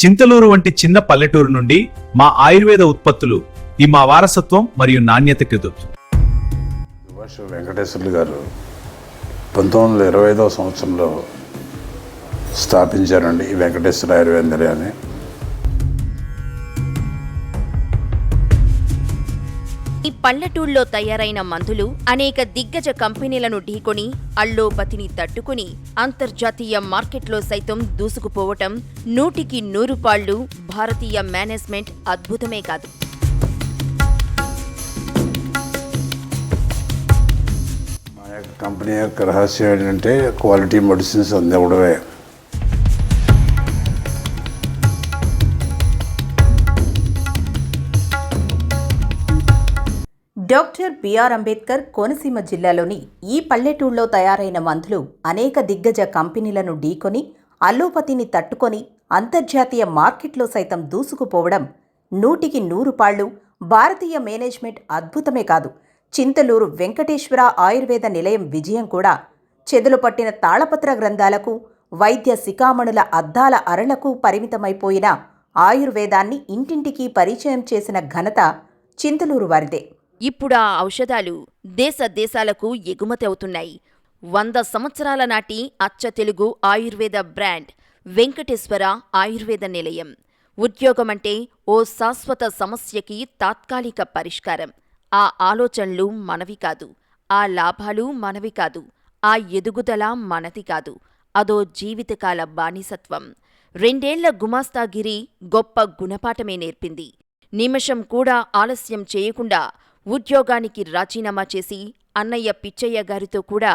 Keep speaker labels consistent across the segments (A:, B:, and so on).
A: చింతలూరు వంటి చిన్న పల్లెటూరు నుండి మా ఆయుర్వేద ఉత్పత్తులు ఈ మా వారసత్వం మరియు నాణ్యతకి గుర్తు.
B: వెంకటేశ్వర్లు గారు 1925వ సంవత్సరంలో స్థాపించారండి ఈ వెంకటేశ్వర ఆయుర్వేద అని.
C: ఈ పల్లెటూళ్ళలో తయారైన మందులు అనేక దిగ్గజ కంపెనీలను ఢీకొని అల్లోపతిని తట్టుకుని అంతర్జాతీయ మార్కెట్లో సైతం దూసుకుపోవటం 100కి 100 పాళ్లు భారతీయ మేనేజ్మెంట్ అద్భుతమే కాదు.
B: మా యొక్క కంపెనీ యొక్క రహస్యం ఏంటంటే క్వాలిటీ మెడిసిన్స్ అందివ్వడమే.
D: డాక్టర్ బిఆర్ అంబేద్కర్ కోనసీమ జిల్లాలోని ఈ పల్లెటూళ్ళలో తయారైన మందులు అనేక దిగ్గజ కంపెనీలను ఢీకొని అల్లోపతిని తట్టుకొని అంతర్జాతీయ మార్కెట్లో సైతం దూసుకుపోవడం 100కి 100 పాళ్లు భారతీయ మేనేజ్మెంట్ అద్భుతమే కాదు. చింతలూరు వెంకటేశ్వర ఆయుర్వేద నిలయం విజయం కూడా చెదులు పట్టిన తాళపత్ర గ్రంథాలకు వైద్య శిఖామణుల అద్దాల అరలకు పరిమితమైపోయిన ఆయుర్వేదాన్ని ఇంటింటికి పరిచయం చేసిన ఘనత చింతలూరు వారిదే.
C: ఇప్పుడా ఔషధాలు దేశ దేశాలకు ఎగుమతి అవుతున్నాయి. 100 సంవత్సరాల నాటి అచ్చ తెలుగు ఆయుర్వేద బ్రాండ్ వెంకటేశ్వర ఆయుర్వేద నిలయం. ఉద్యోగమంటే ఓ శాశ్వత సమస్యకి తాత్కాలిక పరిష్కారం. ఆ ఆలోచనలు మనవి కాదు, ఆ లాభాలు మనవి కాదు, ఆ ఎదుగుదల మనది కాదు. అదో జీవితకాల బానిసత్వం. 2 ఏళ్ల గుమాస్తాగిరి గొప్ప గుణపాఠమే నేర్పింది. నిమిషం కూడా ఆలస్యం చేయకుండా ఉద్యోగానికి రాజీనామా చేసి అన్నయ్య పిచ్చయ్య గారితో కూడా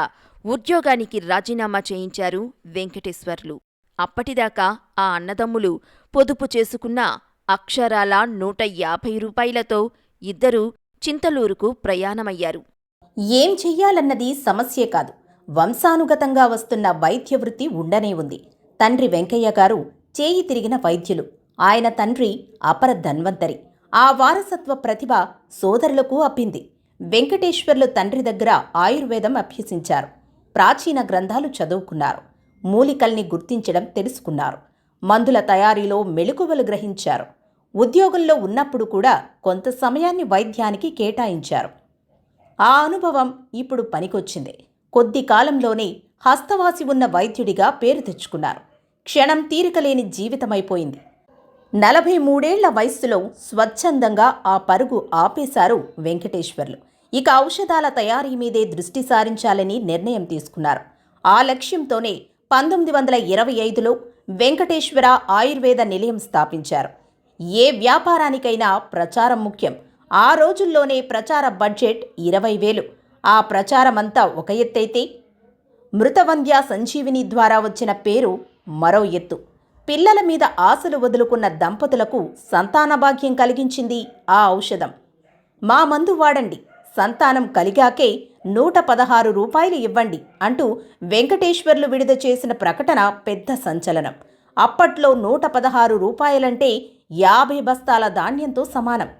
C: ఉద్యోగానికి రాజీనామా చేయించారు వెంకటేశ్వర్లు. అప్పటిదాకా ఆ అన్నదమ్ములు పొదుపు చేసుకున్న అక్షరాల 150 రూపాయలతో ఇద్దరూ చింతలూరుకు ప్రయాణమయ్యారు.
D: ఏం చెయ్యాలన్నది సమస్యే కాదు, వంశానుగతంగా వస్తున్న వైద్య వృత్తి ఉండనే ఉంది. తండ్రి వెంకయ్య గారు చేయి తిరిగిన వైద్యులు, ఆయన తండ్రి అపర ధన్వంతరి. ఆ వారసత్వ ప్రతిభ సోదరులకు అబ్బింది. వెంకటేశ్వర్లు తండ్రి దగ్గర ఆయుర్వేదం అభ్యసించారు. ప్రాచీన గ్రంథాలు చదువుకున్నారు. మూలికల్ని గుర్తించడం తెలుసుకున్నారు. మందుల తయారీలో మెళకువలు గ్రహించారు. ఉద్యోగంలో ఉన్నప్పుడు కూడా కొంత సమయాన్ని వైద్యానికి కేటాయించారు. ఆ అనుభవం ఇప్పుడు పనికొచ్చింది. కొద్ది కాలంలోనే హస్తవాసి ఉన్న వైద్యుడిగా పేరు తెచ్చుకున్నారు. క్షణం తీరికలేని జీవితమైపోయింది. 43 ఏళ్ల వయస్సులో స్వచ్ఛందంగా ఆ పరుగు ఆపేశారు వెంకటేశ్వర్లు. ఇక ఔషధాల తయారీ మీదే దృష్టి సారించాలని నిర్ణయం తీసుకున్నారు. ఆ లక్ష్యంతోనే 1925లో వెంకటేశ్వర ఆయుర్వేద నిలయం స్థాపించారు. ఏ వ్యాపారానికైనా ప్రచారం ముఖ్యం. ఆ రోజుల్లోనే ప్రచార బడ్జెట్ 20,000. ఆ ప్రచారమంతా ఒక ఎత్తైతే మృతవంద్య సంజీవిని ద్వారా వచ్చిన పేరు మరో ఎత్తు. పిల్లల మీద ఆశలు వదులుకున్న దంపతులకు సంతానభాగ్యం కలిగించింది ఆ ఔషధం. మా మందు వాడండి, సంతానం కలిగాకే 116 రూపాయలు ఇవ్వండి అంటూ వెంకటేశ్వర్లు విడుదల చేసిన ప్రకటన పెద్ద సంచలనం. అప్పట్లో 116 రూపాయలంటే 50 బస్తాల ధాన్యంతో సమానం.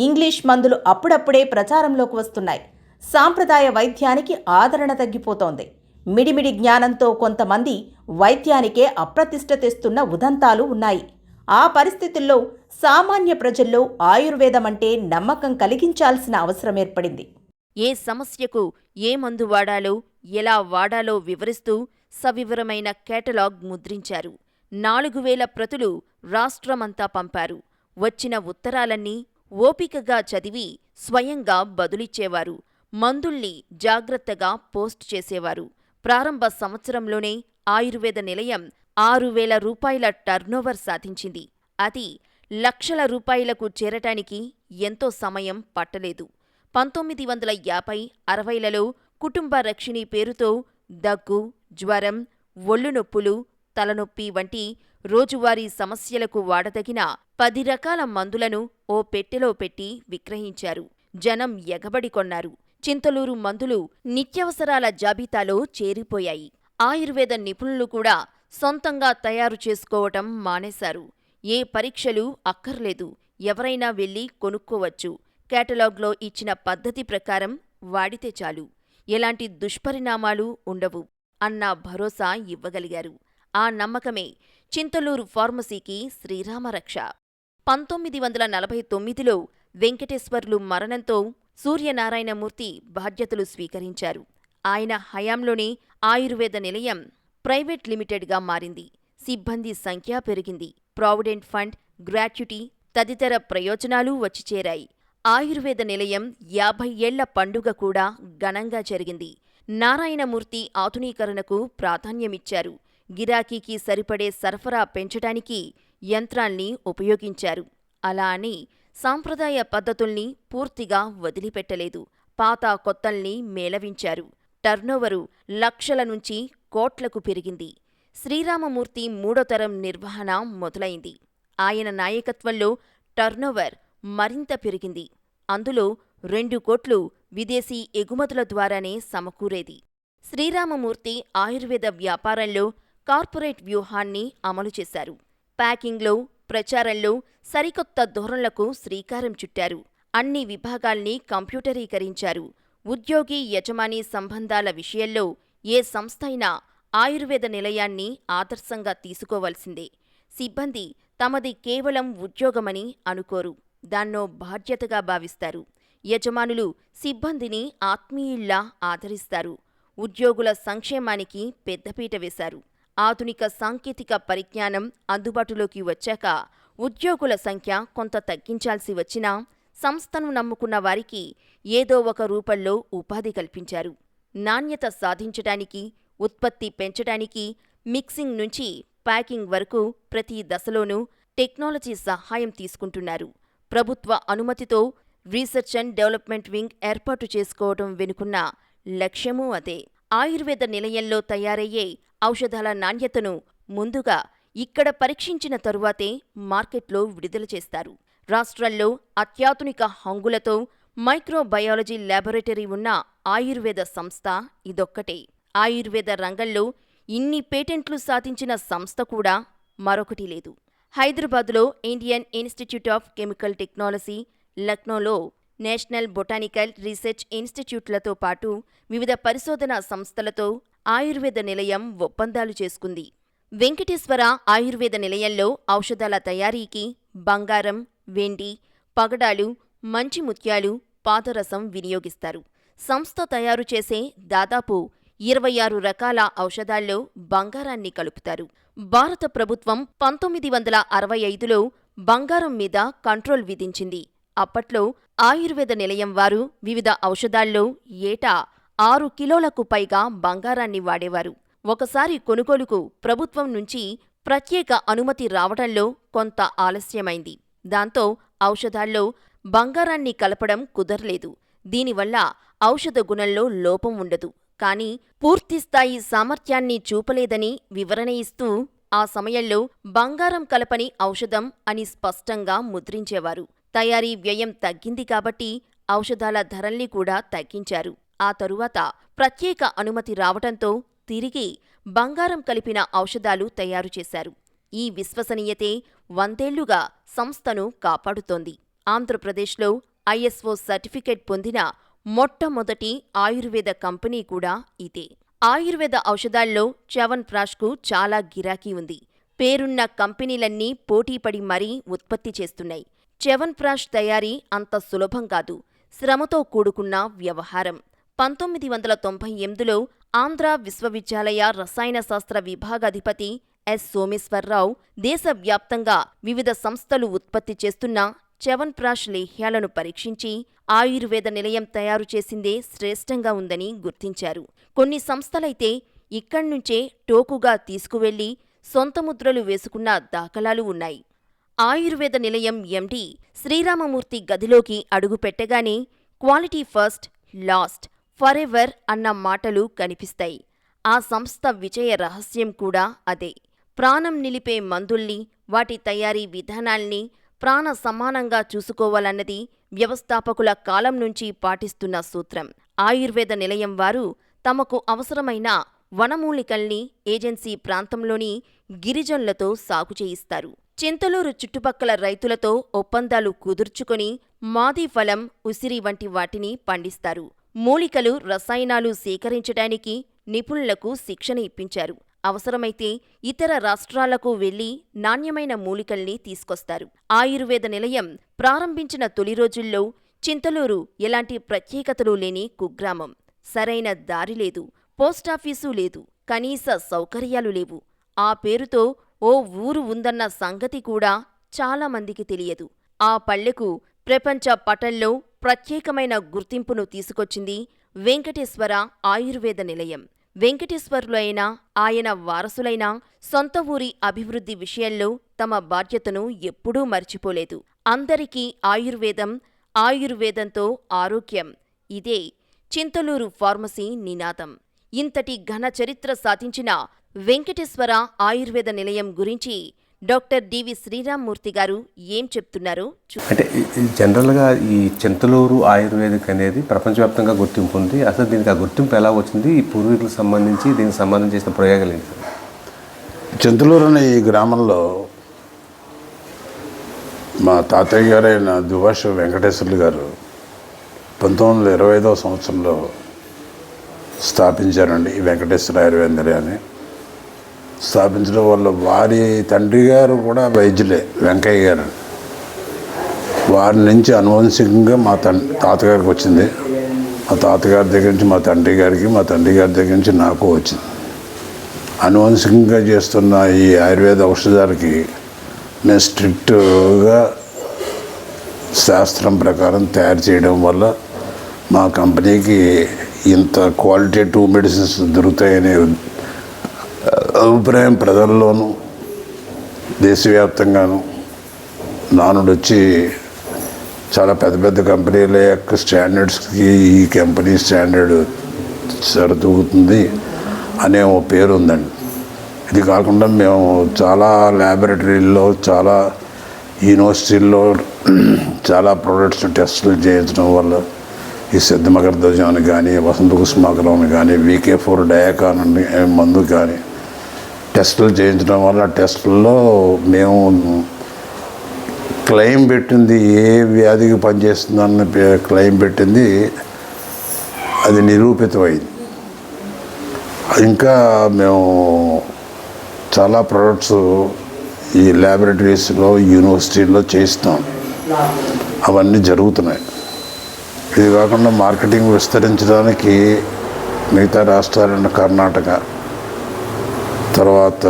D: ఇంగ్లీష్ మందులు అప్పుడప్పుడే ప్రచారంలోకి వస్తున్నాయి. సాంప్రదాయ వైద్యానికి ఆదరణ తగ్గిపోతోంది. మిడిమిడి జ్ఞానంతో కొంతమంది వైద్యానికే అప్రతిష్ట తెస్తున్న ఉదంతాలు ఉన్నాయి. ఆ పరిస్థితుల్లో సామాన్య ప్రజల్లో ఆయుర్వేదమంటే నమ్మకం కలిగించాల్సిన అవసరం ఏర్పడింది.
C: ఏ సమస్యకు ఏ మందు వాడాలో, ఎలా వాడాలో వివరిస్తూ సవివరమైన కేటలాగ్ ముద్రించారు. 4,000 ప్రతులు రాష్ట్రమంతా పంపారు. వచ్చిన ఉత్తరాలన్నీ ఓపికగా చదివి స్వయంగా బదులిచ్చేవారు. మందుల్ని జాగ్రత్తగా పోస్ట్ చేసేవారు. ప్రారంభ సంవత్సరంలోనే ఆయుర్వేద నిలయం 6,000 రూపాయల టర్నోవర్ సాధించింది. అది లక్షల రూపాయలకు చేరటానికి ఎంతో సమయం పట్టలేదు. 1950-60లలో కుటుంబ రక్షిణి పేరుతో దగ్గు, జ్వరం, ఒళ్ళు నొప్పులు, తలనొప్పి వంటి రోజువారీ సమస్యలకు వాడదగిన 10 రకాల మందులను ఓ పెట్టెలో పెట్టి విక్రయించారు. జనం ఎగబడి కొన్నారు. చింతలూరు మందులు నిత్యవసరాల జాబితాలో చేరిపోయాయి. ఆయుర్వేద నిపుణులు కూడా సొంతంగా తయారు చేసుకోవటం మానేశారు. ఏ పరీక్షలు అక్కర్లేదు, ఎవరైనా వెళ్లి కొనుక్కోవచ్చు. కేటలాగ్లో ఇచ్చిన పద్ధతి ప్రకారం వాడితే చాలు, ఎలాంటి దుష్పరిణామాలు ఉండవు అన్న భరోసా ఇవ్వగలిగారు. ఆ నమ్మకమే చింతలూరు ఫార్మసీకి శ్రీరామరక్ష. 1949లో వెంకటేశ్వర్లు మరణంతో సూర్యనారాయణమూర్తి బాధ్యతలు స్వీకరించారు. ఆయన హయాంలోనే ఆయుర్వేద నిలయం ప్రైవేట్ లిమిటెడ్గా మారింది. సిబ్బంది సంఖ్య పెరిగింది. ప్రావిడెంట్ ఫండ్, గ్రాట్యుటీ తదితర ప్రయోజనాలు వచ్చి చేరాయి. ఆయుర్వేద నిలయం 50 ఏళ్ల పండుగ కూడా ఘనంగా జరిగింది. నారాయణమూర్తి ఆధునీకరణకు ప్రాధాన్యమిచ్చారు. గిరాకీకి సరిపడే సరఫరా పెంచడానికి యంత్రాల్ని ఉపయోగించారు. అలా అని సాంప్రదాయ పద్ధతుల్ని పూర్తిగా వదిలిపెట్టలేదు. పాత కొత్తల్ని మేళవించారు. టర్నోవరు లక్షల నుంచి కోట్లకు పెరిగింది. శ్రీరామమూర్తి మూడో తరం నిర్వహణ మొదలైంది. ఆయన నాయకత్వంలో టర్నోవర్ మరింత పెరిగింది. అందులో 2 కోట్లు విదేశీ ఎగుమతుల ద్వారానే సమకూరేది. శ్రీరామమూర్తి ఆయుర్వేద వ్యాపారంలో కార్పొరేట్ వ్యూహాన్ని అమలు చేశారు. ప్యాకింగ్లో, ప్రచారంలో సరికొత్త ధోరణులకు శ్రీకారం చుట్టారు. అన్ని విభాగాల్ని కంప్యూటరీకరించారు. ఉద్యోగి యజమాని సంబంధాల విషయంలో ఏ సంస్థ అయినా ఆయుర్వేద నిలయాన్ని ఆదర్శంగా తీసుకోవలసిందే. సిబ్బంది తమది కేవలం ఉద్యోగమని అనుకోరు, దాన్నో బాధ్యతగా భావిస్తారు. యజమానులు సిబ్బందిని ఆత్మీయుల్లా ఆదరిస్తారు. ఉద్యోగుల సంక్షేమానికి పెద్దపీట వేశారు. ఆధునిక సాంకేతిక పరిజ్ఞానం అందుబాటులోకి వచ్చాక ఉద్యోగుల సంఖ్య కొంత తగ్గించాల్సి వచ్చినా సంస్థను నమ్ముకున్న వారికి ఏదో ఒక రూపంలో ఉపాధి కల్పించారు. నాణ్యత సాధించడానికి, ఉత్పత్తి పెంచడానికి మిక్సింగ్ నుంచి ప్యాకింగ్ వరకు ప్రతి దశలోనూ టెక్నాలజీ సహాయం తీసుకుంటున్నారు. ప్రభుత్వ అనుమతితో రీసెర్చ్ అండ్ డెవలప్మెంట్ వింగ్ ఏర్పాటు చేసుకోవడం వెనుకున్న లక్ష్యమూ అదే. ఆయుర్వేద నిలయంలో తయారయ్యే ఔషధాల నాణ్యతను ముందుగా ఇక్కడ పరీక్షించిన తరువాతే మార్కెట్లో విడుదల చేస్తారు. రాష్ట్రంలో అత్యాధునిక హంగులతో మైక్రోబయాలజీ ల్యాబొరేటరీ ఉన్న ఆయుర్వేద సంస్థ ఇదొక్కటే. ఆయుర్వేద రంగంలో ఇన్ని పేటెంట్లు సాధించిన సంస్థ కూడా మరొకటి లేదు. హైదరాబాదులో Indian Institute of Chemical Technology, లక్నోలో నేషనల్ బొటానికల్ రీసెర్చ్ ఇన్స్టిట్యూట్లతో పాటు వివిధ పరిశోధనా సంస్థలతో ఆయుర్వేద నిలయం ఒప్పందాలు చేసుకుంది. వెంకటేశ్వర ఆయుర్వేద నిలయంలో ఔషధాల తయారీకి బంగారం, వెండి, పగడాలు, మంచి ముత్యాలు, పాదరసం వినియోగిస్తారు. సంస్థ తయారు చేసే దాదాపు 26 రకాల ఔషధాల్లో బంగారాన్ని కలుపుతారు. భారత ప్రభుత్వం 1965లో బంగారం మీద కంట్రోల్ విధించింది. అప్పట్లో ఆయుర్వేద నిలయం వారు వివిధ ఔషధాల్లో ఏటా 6 కిలోలకు పైగా బంగారాన్ని వాడేవారు. ఒకసారి కొనుగోలుకు ప్రభుత్వం నుంచి ప్రత్యేక అనుమతి రావడంలో కొంత ఆలస్యమైంది. దాంతో ఔషధాల్లో బంగారాన్ని కలపడం కుదరలేదు. దీనివల్ల ఔషధ గుణంలో లోపం ఉండదు, కానీ పూర్తిస్థాయి సామర్థ్యాన్ని చూపలేదని వివరణ ఇస్తూ ఆ సమయంలో బంగారం కలపని ఔషధం అని స్పష్టంగా ముద్రించేవారు. తయారీ వ్యయం తగ్గింది కాబట్టి ఔషధాల ధరల్ని కూడా తగ్గించారు. ఆ తరువాత ప్రత్యేక అనుమతి రావటంతో తిరిగి బంగారం కలిపిన ఔషధాలు తయారు చేశారు. ఈ విశ్వసనీయతే 100 ఏళ్లుగా సంస్థను కాపాడుతోంది. ఆంధ్రప్రదేశ్లో ఐఎస్ఓ సర్టిఫికేట్ పొందిన మొట్టమొదటి ఆయుర్వేద కంపెనీ కూడా ఇదే. ఆయుర్వేద ఔషధాల్లో చ్యవన్ప్రాష్కు చాలా గిరాకీ ఉంది. పేరున్న కంపెనీలన్నీ పోటీపడి మరీ ఉత్పత్తి చేస్తున్నాయి. చ్యవన్ప్రాష్ తయారీ అంత సులభం కాదు, శ్రమతో కూడుకున్న వ్యవహారం. 1998లో ఆంధ్ర విశ్వవిద్యాలయ రసాయన శాస్త్ర విభాగాధిపతి ఎస్. సోమేశ్వరరావు దేశవ్యాప్తంగా వివిధ సంస్థలు ఉత్పత్తి చేస్తున్న చ్యవన్ప్రాష్ లేహ్యాలను పరీక్షించి ఆయుర్వేద నిలయం తయారు చేసిందే శ్రేష్టంగా ఉందని గుర్తించారు. కొన్ని సంస్థలైతే ఇక్కడ్నుంచే టోకుగా తీసుకువెళ్లి సొంత ముద్రలు వేసుకున్న దాఖలాలు ఉన్నాయి. ఆయుర్వేద నిలయం ఎండీ శ్రీరామమూర్తి గదిలోకి అడుగుపెట్టగానే క్వాలిటీ ఫస్ట్, లాస్ట్, ఫరెవర్ అన్న మాటలు కనిపిస్తాయి. ఆ సంస్థ విజయ రహస్యం కూడా అదే. ప్రాణం నిలిపే మందుల్ని, వాటి తయారీ విధానాల్ని ప్రాణ సమానంగా చూసుకోవాలన్నది వ్యవస్థాపకుల కాలం నుంచి పాటిస్తున్న సూత్రం. ఆయుర్వేద నిలయం వారు తమకు అవసరమైన వనమూలికల్ని ఏజెన్సీ ప్రాంతంలోని గిరిజనులతో సాగు చేయిస్తారు. చింతలూరు చుట్టుపక్కల రైతులతో ఒప్పందాలు కుదుర్చుకొని మాదిఫలం, ఉసిరి వంటి వాటిని పండిస్తారు. మూలికలు, రసాయనాలు సేకరించడానికి నిపుణులకు శిక్షణ ఇప్పించారు. అవసరమైతే ఇతర రాష్ట్రాలకు వెళ్లి నాణ్యమైన మూలికల్ని తీసుకొస్తారు. ఆయుర్వేద నిలయం ప్రారంభించిన తొలి రోజుల్లో చింతలూరు ఎలాంటి ప్రత్యేకతలు లేని కుగ్రామం. సరైన దారి లేదు, పోస్టాఫీసు లేదు, కనీస సౌకర్యాలు లేవు. ఆ పేరుతో ఓ ఊరు ఉందన్న సంగతి కూడా చాలామందికి తెలియదు. ఆ పల్లెకు ప్రపంచ పటంలో ప్రత్యేకమైన గుర్తింపును తీసుకొచ్చింది వెంకటేశ్వర ఆయుర్వేద నిలయం. వెంకటేశ్వరులైనా ఆయన వారసులైనా సొంత ఊరి అభివృద్ధి విషయంలో తమ బాధ్యతను ఎప్పుడూ మర్చిపోలేదు. అందరికీ ఆయుర్వేదం, ఆయుర్వేదంతో ఆరోగ్యం, ఇదే చింతలూరు ఫార్మసీ నినాదం. ఇంతటి ఘన చరిత్ర సాధించిన వెంకటేశ్వర ఆయుర్వేద నిలయం గురించి డాక్టర్ డివి శ్రీరామ్మూర్తి గారు ఏం చెప్తున్నారో
E: అంటే జనరల్గా ఈ చింతలూరు ఆయుర్వేదిక్ అనేది ప్రపంచవ్యాప్తంగా గుర్తింపు ఉంది. అసలు దీనికి ఆ గుర్తింపు ఎలా వచ్చింది, ఈ పూర్వీకులకు సంబంధించి దీనికి సంబంధించి చేసిన ప్రయోగాలు ఏంటి?
B: చింతలూరు అనే ఈ గ్రామంలో మా తాతయ్య గారైన దువాష వెంకటేశ్వర్లు గారు 1925వ సంవత్సరంలో స్థాపించారండి ఈ వెంకటేశ్వర ఆయుర్వేద నిలయాన్ని. స్థాపించడం వల్ల వారి తండ్రి గారు కూడా వైద్యులే, వెంకయ్య గారు. వారి నుంచి అనువంశికంగా మా తాతగారికి వచ్చింది. మా తాతగారి దగ్గర నుంచి మా తండ్రి గారికి, మా తండ్రి గారి దగ్గర నుంచి నాకు వచ్చింది. అనువంశికంగా చేస్తున్న ఈ ఆయుర్వేద ఔషధాలకి మేము స్ట్రిక్ట్గా శాస్త్రం ప్రకారం తయారు చేయడం వల్ల మా కంపెనీకి ఇంత క్వాలిటేటివ్ మెడిసిన్స్ దొరుకుతాయనే అభిప్రాయం ప్రజల్లోనూ దేశవ్యాప్తంగాను నానుడు వచ్చి చాలా పెద్ద పెద్ద కంపెనీల యొక్క స్టాండర్డ్స్కి ఈ కంపెనీ స్టాండర్డ్ సరితూగుతుంది అనే ఓ పేరు ఉందండి. ఇది కాకుండా మేము చాలా ల్యాబొరేటరీల్లో, చాలా యూనివర్సిటీల్లో చాలా ప్రొడక్ట్స్ టెస్టులు చేయించడం వల్ల ఈ సిద్ధమగర్ధ్వజం అని కానీ, వసంత కుసుమాకరం అని కానీ, VK4 డయాకాన్ అని మందు కానీ టెస్టులు చేయించడం వల్ల టెస్టుల్లో మేము క్లెయిమ్ పెట్టింది ఏ వ్యాధికి పనిచేస్తుందన్న క్లెయిమ్ పెట్టింది అది నిరూపితమైంది. ఇంకా మేము చాలా ప్రొడక్ట్స్ ఈ ల్యాబొరేటరీస్లో, యూనివర్సిటీల్లో చేస్తాం. అవన్నీ జరుగుతున్నాయి. ఇది కాకుండా మార్కెటింగ్ విస్తరించడానికి మిగతా రాష్ట్రాలైన కర్ణాటక, తర్వాత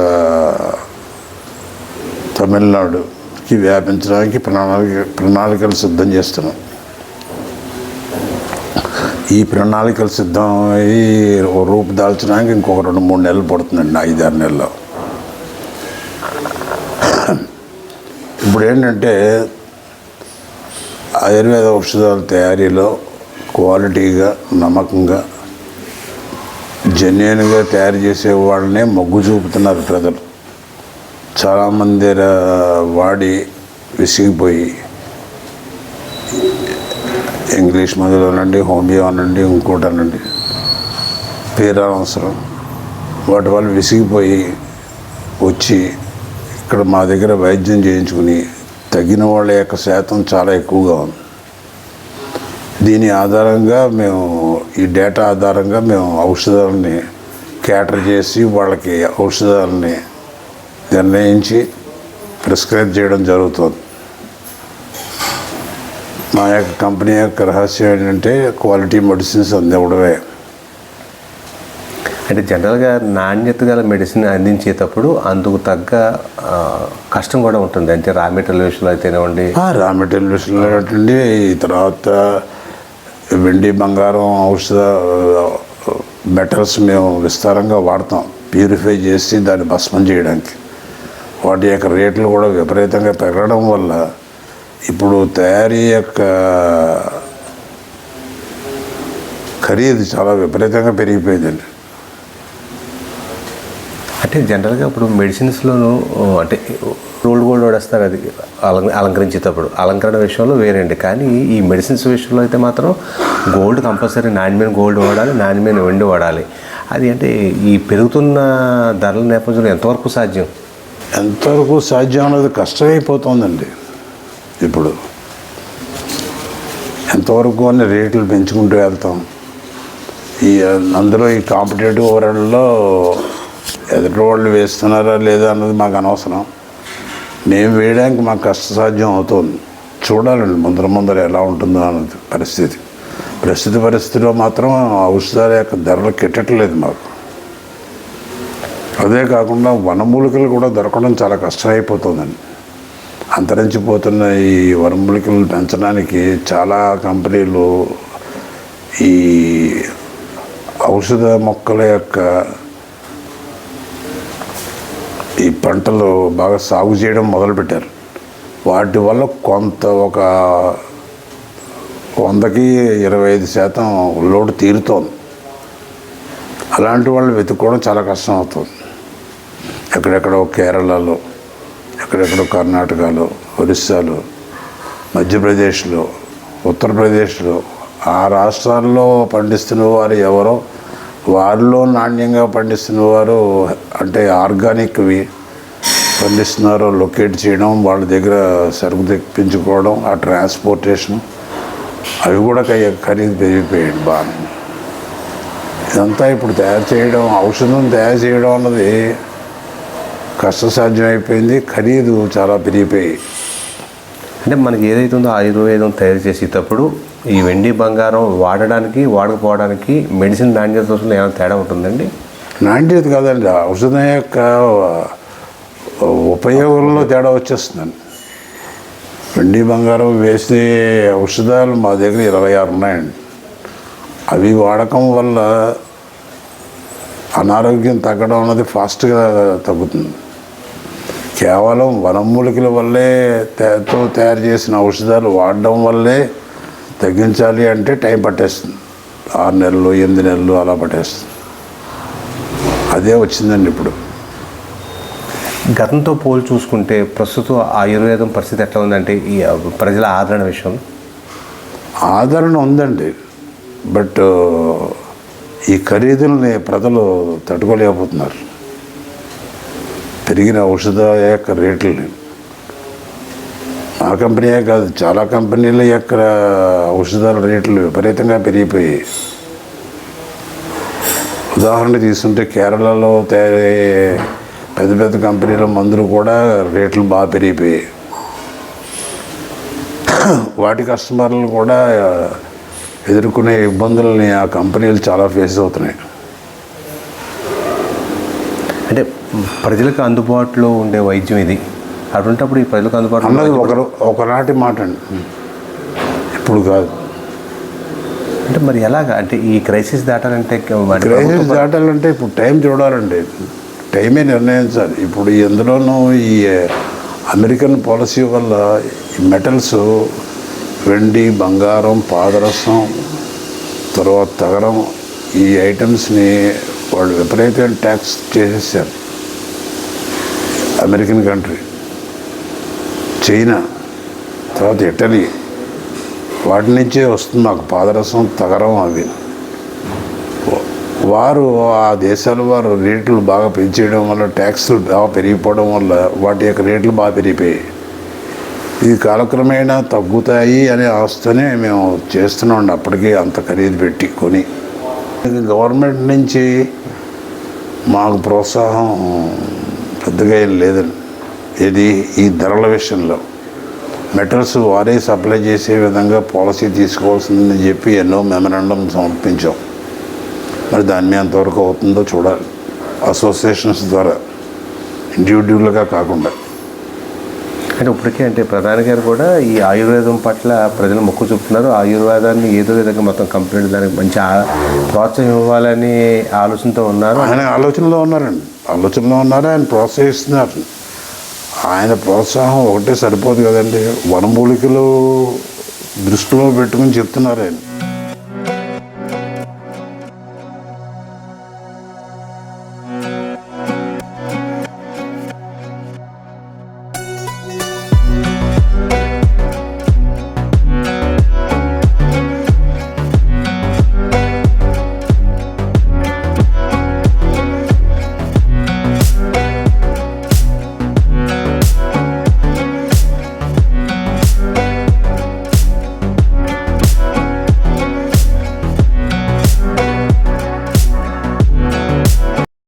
B: తమిళనాడుకి వ్యాపించడానికి ప్రణాళికలు సిద్ధం చేస్తున్నాం. ఈ ప్రణాళికలు సిద్ధం అయ్యి రూపుదాల్చడానికి ఇంకొక 2-3 నెలలు పడుతుందండి, 5-6 నెలల్లో. ఇప్పుడు ఏంటంటే ఆయుర్వేద ఔషధాల తయారీలో క్వాలిటీగా, నమ్మకంగా, జెన్యున్గా తయారు చేసే వాళ్ళనే మొగ్గు చూపుతున్నారు ప్రజలు. చాలామంది వాడి విసిగిపోయి ఇంగ్లీష్ మందులు అనండి, హోమియో అనండి, ఇంకోటి అనండి, పేరు అవసరం, వాటి వల్ల విసిగిపోయి వచ్చి ఇక్కడ మా దగ్గర వైద్యం చేయించుకుని తగ్గిన వాళ్ళ యొక్క శాతం చాలా ఎక్కువగా ఉంది. దీని ఆధారంగా మేము, ఈ డేటా ఆధారంగా మేము ఔషధాలని క్యాటర్ చేసి వాళ్ళకి ఔషధాలని నిర్ణయించి ప్రిస్క్రైబ్ చేయడం జరుగుతుంది. మా యొక్క కంపెనీ యొక్క రహస్యం ఏంటంటే క్వాలిటీ మెడిసిన్స్ అందివ్వడమే.
E: అంటే జనరల్గా నాణ్యత గల మెడిసిన్ అందించేటప్పుడు అందుకు తగ్గ కష్టం కూడా ఉంటుంది. అంటే రా మెటీరియల్ విషయంలో అయితేనేవ్వండి,
B: రా మెటీరియల్ విషయంలో ఏంటండి, తర్వాత వెండి, బంగారం, ఔషధ మెటల్స్ మేము విస్తారంగా వాడతాం ప్యూరిఫై చేసి దాన్ని భస్మం చేయడానికి. వాటి యొక్క రేట్లు కూడా విపరీతంగా పెరగడం వల్ల ఇప్పుడు తయారీ యొక్క ఖరీదు చాలా విపరీతంగా పెరిగిపోయిందండి.
E: అంటే జనరల్గా ఇప్పుడు మెడిసిన్స్లోనూ అంటే రోల్డ్ గోల్డ్ వాడేస్తారు, అది అలంకరించేటప్పుడు అలంకరణ విషయంలో వేరేండి. కానీ ఈ మెడిసిన్స్ విషయంలో అయితే మాత్రం గోల్డ్ కంపల్సరీ, నాణ్యమైన గోల్డ్ వాడాలి, నాణ్యమైన వెండి వాడాలి. అది అంటే ఈ పెరుగుతున్న ధరల నేపథ్యంలో ఎంతవరకు సాధ్యం?
B: ఎంతవరకు సాధ్యం అనేది కష్టమైపోతుందండి. ఇప్పుడు ఎంతవరకు అన్ని రేట్లు పెంచుకుంటూ వెళ్తాం. అందులో ఈ కాంపిటేటివ్ వరల్డ్లో ఎదుటి వాళ్ళు వేస్తున్నారా లేదా అన్నది మాకు అనవసరం. మేము వేయడానికి మాకు కష్టసాధ్యం అవుతుంది. చూడాలండి ముందర ఎలా ఉంటుందో అన్నది పరిస్థితి. పరిస్థితిలో మాత్రం ఔషధాల యొక్క ధరలు కిట్టట్లేదు మాకు. అదే కాకుండా వనమూలికలు కూడా దొరకడం చాలా కష్టమైపోతుందండి. అంతరించిపోతున్న ఈ వనమూలికలు పెంచడానికి చాలా కంపెనీలు ఈ ఔషధ మొక్కల యొక్క ఈ పంటలు బాగా సాగు చేయడం మొదలుపెట్టారు. వాటి వల్ల కొంత ఒక 100కి 25% లోటు తీరుతోంది. అలాంటి వాళ్ళు వెతుక్కోవడం చాలా కష్టం అవుతుంది. ఎక్కడెక్కడో కేరళలో, ఎక్కడెక్కడో కర్ణాటకలో, ఒరిస్సాలో, మధ్యప్రదేశ్లో, ఉత్తరప్రదేశ్లో ఆ రాష్ట్రాల్లో పండిస్తున్న వారు ఎవరో వారిలో నాణ్యంగా పండిస్తున్న వారు అంటే ఆర్గానిక్వి పండిస్తున్నారో లొకేట్ చేయడం, వాళ్ళ దగ్గర సరుకు తెప్పించుకోవడం, ఆ ట్రాన్స్పోర్టేషన్ అవి కూడా ఖరీదు పెరిగిపోయాయి బాగా. ఇదంతా ఇప్పుడు ఔషధం తయారు చేయడం అన్నది కష్టసాధ్యం అయిపోయింది. ఖరీదు చాలా పెరిగిపోయి.
E: అంటే మనకి ఏదైతే ఉందో ఆయుర్వేదం తయారు చేసేటప్పుడు ఈ వెండి బంగారం వాడడానికి వాడకపోవడానికి మెడిసిన్ నాణ్యత కోసం ఏమైనా తేడా ఉంటుందండి?
B: నాణ్యత కాదండి, ఔషధం యొక్క ఉపయోగంలో తేడా వచ్చేస్తుందండి. వెండి బంగారం వేసే ఔషధాలు మా దగ్గర 26 ఉన్నాయండి. అవి వాడకం వల్ల అనారోగ్యం తగ్గడం అన్నది ఫాస్ట్గా తగ్గుతుంది. కేవలం వనమూలికల వల్లే తయారు చేసిన ఔషధాలు వాడడం వల్లే తగ్గించాలి అంటే టైం పట్టేస్తుంది. 6 నెలలు 8 నెలలు అలా పట్టేస్తుంది. అదే వచ్చిందండి ఇప్పుడు.
E: గతంతో పోల్చి చూసుకుంటే ప్రస్తుతం ఆయుర్వేదం పరిస్థితి ఎట్లా ఉందంటే ఈ ప్రజల ఆదరణ విషయం?
B: ఆదరణ ఉందండి, బట్ ఈ ఖరీదుల్ని ప్రజలు తట్టుకోలేకపోతున్నారు. పెరిగిన ఔషధ యొక్క రేట్లని మా కంపెనీయే కాదు, చాలా కంపెనీల యొక్క ఔషధాల రేట్లు విపరీతంగా పెరిగిపోయాయి. ఉదాహరణ తీసుకుంటే కేరళలో తయారయ్యే పెద్ద కంపెనీల మందులు కూడా రేట్లు బాగా పెరిగిపోయాయి. వాటి కస్టమర్లు కూడా ఎదుర్కొనే ఇబ్బందులని ఆ కంపెనీలు చాలా ఫేస్ అవుతున్నాయి.
E: అంటే ప్రజలకు అందుబాటులో ఉండే వైద్యం ఇది. అటువంటిప్పుడు ఈ ప్రజలకు అందుబాటులో
B: అన్నది ఒకనాటి మాట అండి, ఇప్పుడు కాదు.
E: అంటే మరి ఎలాగా అంటే ఈ క్రైసిస్ దాటాలంటే
B: ఇప్పుడు టైం చూడాలండి, టైమే నిర్ణయించాలి. ఇప్పుడు ఎందులోనూ ఈ అమెరికన్ పాలసీ వల్ల ఈ మెటల్స్ వెండి, బంగారం, పాదరసం, తర్వాత తగరం ఈ ఐటమ్స్ని వాళ్ళు విపరీతమైన ట్యాక్స్ చేసేసారు. అమెరికన్ కంట్రీ, చైనా, తర్వాత ఇటలీ, వాటి నుంచే వస్తుంది మాకు పాదరసం, తగరం. అవి వారు ఆ దేశాల వారు రేట్లు బాగా పెంచేయడం వల్ల, ట్యాక్స్లు బాగా పెరిగిపోవడం వల్ల వాటి యొక్క రేట్లు బాగా పెరిగిపోయాయి. ఇది కాలక్రమేణా తగ్గుతాయి అనే ఆస్తనే మేము చేస్తున్నాం. అప్పటికే అంత ఖరీదు పెట్టి కొని. గవర్నమెంట్ నుంచి మాకు ప్రోత్సాహం పెద్దగా ఏం లేదండి. ఇది ఈ ధరల విషయంలో మెటల్స్ వారే సప్లై చేసే విధంగా పాలసీ తీసుకోవాల్సిందని చెప్పి ఎన్నో మెమరాండం సమర్పించాం. మరి దాని మీద ఎంతవరకు అవుతుందో చూడాలి. అసోసియేషన్స్ ద్వారా, ఇండివిజువల్గా కాకుండా.
E: అంటే ఇప్పటికే అంటే ప్రధాని గారు కూడా ఈ ఆయుర్వేదం పట్ల ప్రజలు మొక్కు చూపుతున్నారు. ఆయుర్వేదాన్ని ఏదో విధంగా మొత్తం కంప్లీట్ దానికి మంచి ప్రోత్సాహం ఇవ్వాలని ఆలోచనతో ఉన్నారు.
B: ఆయన ఆలోచనలో ఉన్నారు, ఆయన ప్రోత్సహిస్తున్నారు. ఆయన ప్రోత్సాహం ఒకటే సరిపోదు కదండి, వనమూలికలు దృష్టిలో పెట్టుకుని చెప్తున్నారు ఆయన.